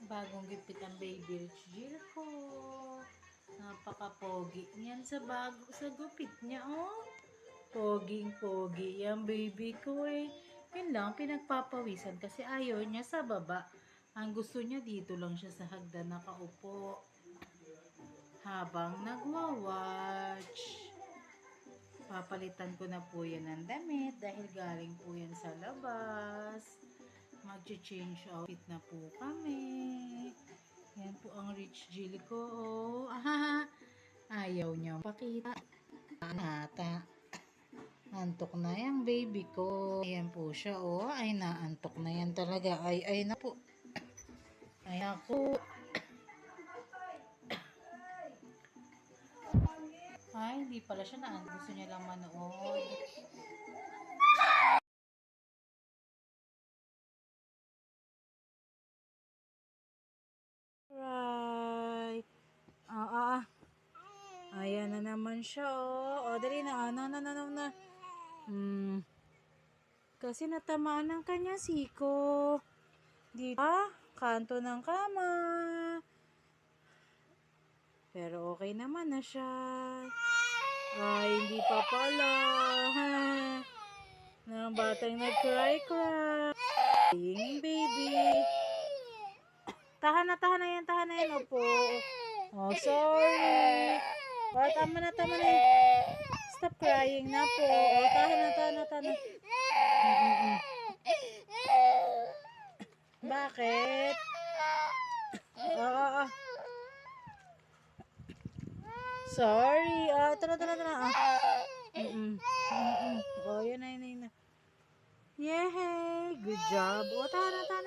Bagong gipit ang baby Rich Jill ko. Napaka-pogi niyan sa gupit niya, oh. Poging-pogi yan, baby ko eh. Yun lang, pinagpapawisan kasi ayaw niya sa baba. Ang gusto niya dito lang siya sa hagdan nakaupo. Habang nagwa-watch. Papalitan ko na po yan ng damit dahil galing po yan sa labas. Mag-change outfit na po kami. Yan po ang Rich Jill ko. Oh. Ayaw niya pakita. Nata. Antok na yung baby ko. Ayan po siya. Oh. Ay, naantok na yan talaga. Ay na po. Ay ako. Ay, hindi pala siya naantok. Gusto niya lang manood. Right. Ayan na naman siya, oh. O, dali na. Na. Kasi natamaan ng kanya siko. Dito, kanto ng kama. Pero okay naman na siya. Ay, hindi pa pala. Ng batang nag-cry. Crying baby. Tahan na yan. Opo. Oh, sorry. Oh, tama na yan. Stop crying na po. Oh, tahan na. Bakit? Sorry. Tara. Oh, yan na. Yay! Good job. O, tahan na.